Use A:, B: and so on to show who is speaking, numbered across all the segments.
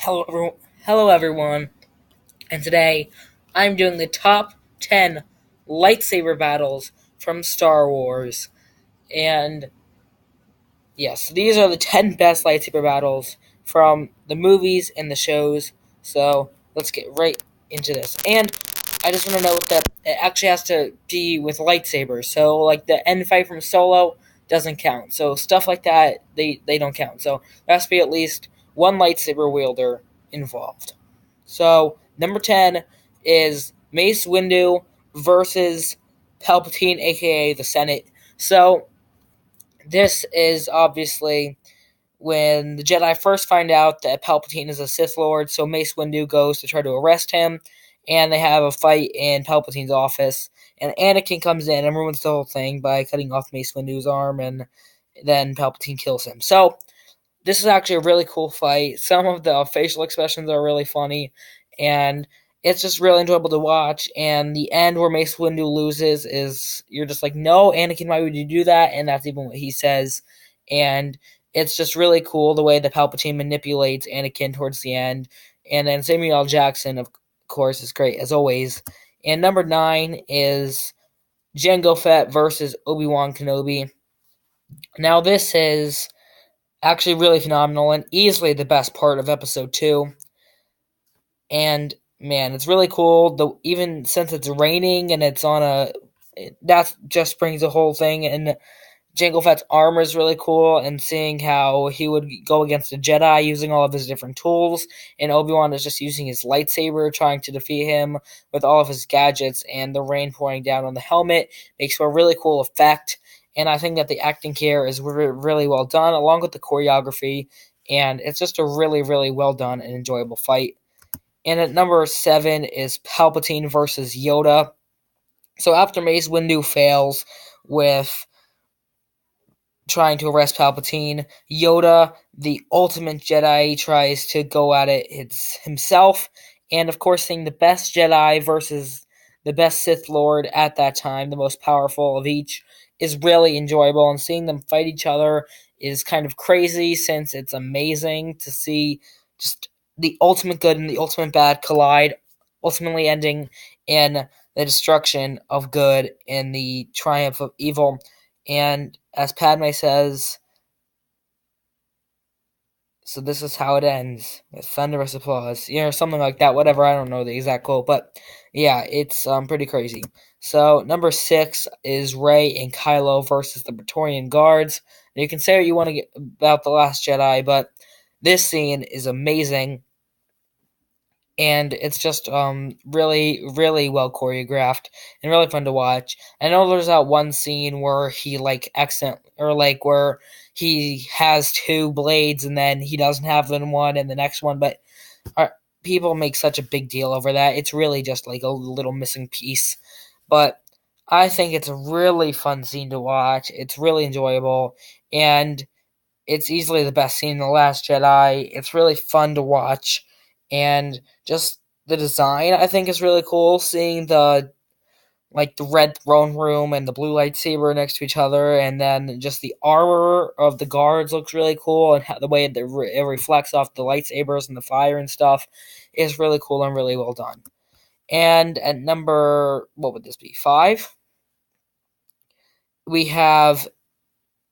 A: Hello everyone, and today I'm doing the top 10 lightsaber battles from Star Wars. And yes, these are the 10 best lightsaber battles from the movies and the shows. So let's get right into this. And I just want to note that it actually has to be with lightsabers. So, like the end fight from Solo doesn't count. So, stuff like that, they don't count. So, there has to be at least one lightsaber wielder involved. So, number 10 is Mace Windu versus Palpatine, aka the Senate. So, this is obviously when the Jedi first find out that Palpatine is a Sith Lord, so Mace Windu goes to try to arrest him, and they have a fight in Palpatine's office, and Anakin comes in and ruins the whole thing by cutting off Mace Windu's arm, and then Palpatine kills him. So, this is actually a really cool fight. Some of the facial expressions are really funny, and it's just really enjoyable to watch. And the end where Mace Windu loses is you're just like, no, Anakin, why would you do that? And that's even what he says. And it's just really cool the way that Palpatine manipulates Anakin towards the end. And then Samuel L. Jackson, of course, is great as always. And number 9 is Jango Fett versus Obi-Wan Kenobi. Now this is actually really phenomenal and easily the best part of episode 2. And man, it's really cool. Even since it's raining and it's on that just brings the whole thing. And Jango Fett's armor is really cool, and seeing how he would go against a Jedi using all of his different tools, and Obi-Wan is just using his lightsaber trying to defeat him with all of his gadgets, and the rain pouring down on the helmet makes for a really cool effect. And I think that the acting here is really well done, along with the choreography, and it's just a really, really well done and enjoyable fight. And at number 7 is Palpatine versus Yoda. So after Mace Windu fails with trying to arrest Palpatine, Yoda, the ultimate Jedi, tries to go at it himself. And of course, seeing the best Jedi versus the best Sith Lord at that time, the most powerful of each, is really enjoyable. And seeing them fight each other is kind of crazy, since it's amazing to see just the ultimate good and the ultimate bad collide, ultimately ending in the destruction of good and the triumph of evil. And as Padme says, so this is how it ends, with thunderous applause, something like that. Whatever, I don't know the exact quote, but yeah, it's pretty crazy. So number 6 is Rey and Kylo versus the Praetorian Guards. And you can say what you want to get about The Last Jedi, but this scene is amazing, and it's just really, really well choreographed and really fun to watch. I know there's that one scene where he where he has two blades and then he doesn't have them in one and the next one, but people make such a big deal over that. It's really just like a little missing piece, but I think it's a really fun scene to watch. It's really enjoyable, and it's easily the best scene in The Last Jedi. It's really fun to watch, and just the design I think is really cool. Seeing the red throne room and the blue lightsaber next to each other, and then just the armor of the guards looks really cool, and how the way it reflects off the lightsabers and the fire and stuff is really cool and really well done. And at number, what would this be, 5? We have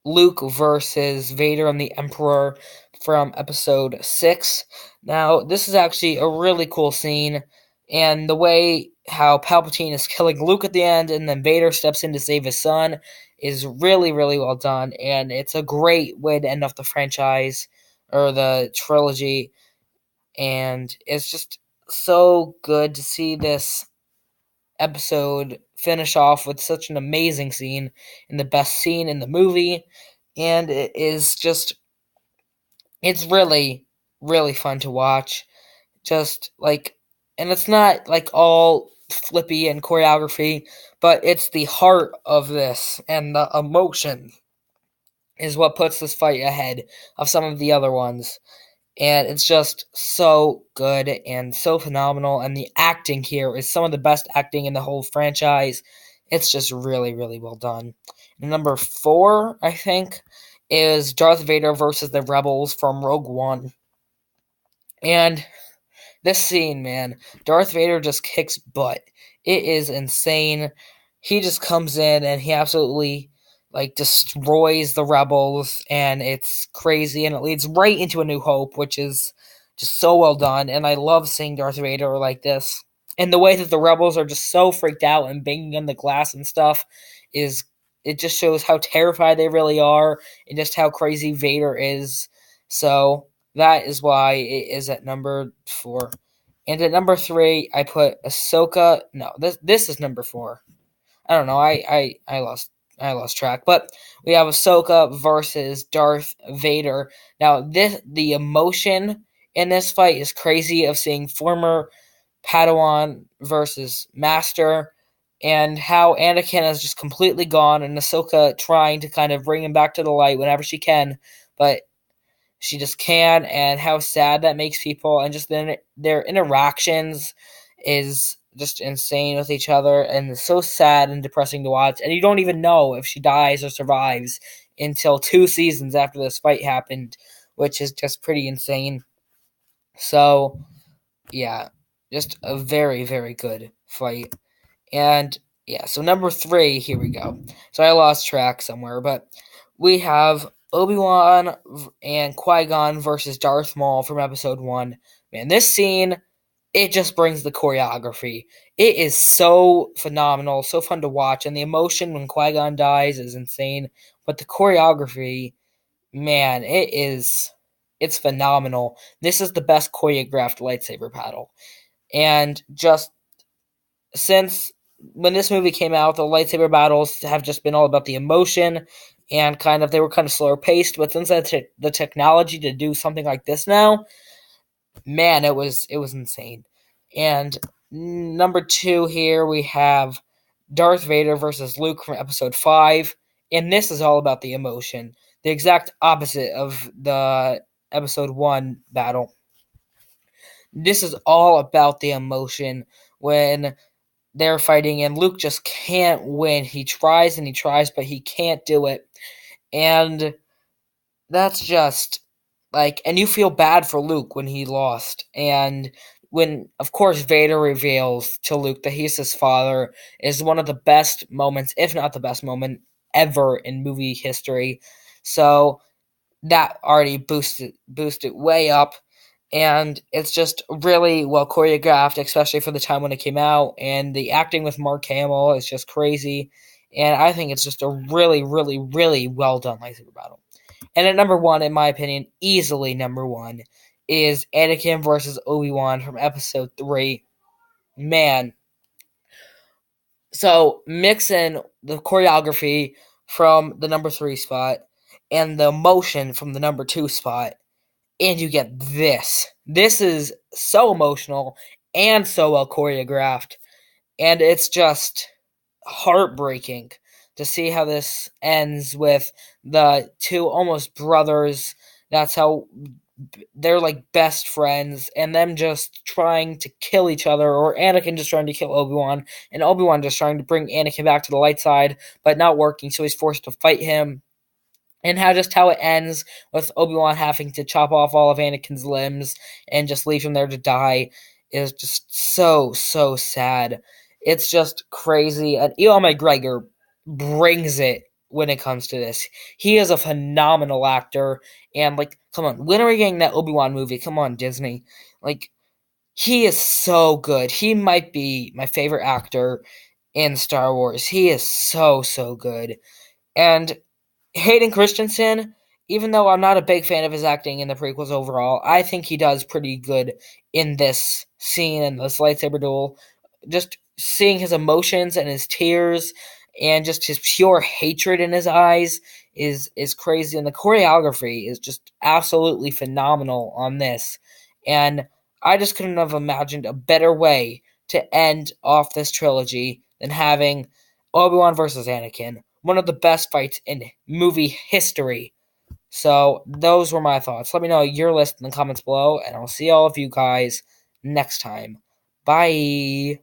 A: Luke versus Vader and the Emperor from episode 6. Now, this is actually a really cool scene, and the way how Palpatine is killing Luke at the end and then Vader steps in to save his son is really, really well done, and it's a great way to end off the franchise or the trilogy, and it's just so good to see this episode finish off with such an amazing scene and the best scene in the movie. And it's really, really fun to watch. Just like, and it's not like all flippy and choreography, but it's the heart of this and the emotion is what puts this fight ahead of some of the other ones. And it's just so good and so phenomenal. And the acting here is some of the best acting in the whole franchise. It's just really, really well done. And number 4, I think, is Darth Vader versus the Rebels from Rogue One. And this scene, man, Darth Vader just kicks butt. It is insane. He just comes in and he absolutely like destroys the rebels, and it's crazy, and it leads right into A New Hope, which is just so well done. And I love seeing Darth Vader like this. And the way that the rebels are just so freaked out and banging on the glass and stuff is it just shows how terrified they really are and just how crazy Vader is. So that is why it is at number 4. And at number 3, I put Ahsoka. No, this is number 4. I don't know. I lost track. But we have Ahsoka versus Darth Vader. Now the emotion in this fight is crazy of seeing former Padawan versus Master, and how Anakin has just completely gone, and Ahsoka trying to kind of bring him back to the light whenever she can, but she just can, and how sad that makes people, and just their interactions is just insane with each other, and it's so sad and depressing to watch, and you don't even know if she dies or survives until 2 seasons after this fight happened, which is just pretty insane. So, yeah, just a very, very good fight. And yeah, so number 3, here we go. So I lost track somewhere, but we have Obi-Wan and Qui-Gon versus Darth Maul from episode 1. Man, this scene, it just brings the choreography. It is so phenomenal, so fun to watch, and the emotion when Qui-Gon dies is insane. But the choreography, man, it's phenomenal. This is the best choreographed lightsaber battle. And just since when this movie came out, the lightsaber battles have just been all about the emotion, and they were kind of slower paced. But since the technology to do something like this now, man, it was insane. And number 2 here we have Darth Vader versus Luke from Episode 5, and this is all about the emotion, the exact opposite of the Episode 1 battle. This is all about the emotion when they're fighting, and Luke just can't win. He tries and he tries, but he can't do it. And that's just and you feel bad for Luke when he lost. And when, of course, Vader reveals to Luke that he's his father, is one of the best moments, if not the best moment ever in movie history. So that already boosted way up, and it's just really well choreographed, especially for the time when it came out, and the acting with Mark Hamill is just crazy, and I think it's just a really, really, really well done lightsaber battle. And at number 1, in my opinion, easily number 1, is Anakin versus Obi-Wan from Episode 3. Man, so mix in the choreography from the number 3 spot and the emotion from the number 2 spot, and you get this. This is so emotional and so well choreographed, and it's just heartbreaking to see how this ends with the two almost brothers. That's how they're like best friends, and them just trying to kill each other, or Anakin just trying to kill Obi-Wan, and Obi-Wan just trying to bring Anakin back to the light side, but not working, so he's forced to fight him. And how it ends with Obi-Wan having to chop off all of Anakin's limbs and just leave him there to die is just so, so sad. It's just crazy. And Ewan McGregor brings it when it comes to this. He is a phenomenal actor. And, come on, when are we getting that Obi-Wan movie? Come on, Disney. He is so good. He might be my favorite actor in Star Wars. He is so, so good. And Hayden Christensen, even though I'm not a big fan of his acting in the prequels overall, I think he does pretty good in this scene and this lightsaber duel. Just seeing his emotions and his tears and just his pure hatred in his eyes is crazy, and the choreography is just absolutely phenomenal on this. And I just couldn't have imagined a better way to end off this trilogy than having Obi-Wan versus Anakin, one of the best fights in movie history. So those were my thoughts. Let me know your list in the comments below, and I'll see all of you guys next time. Bye.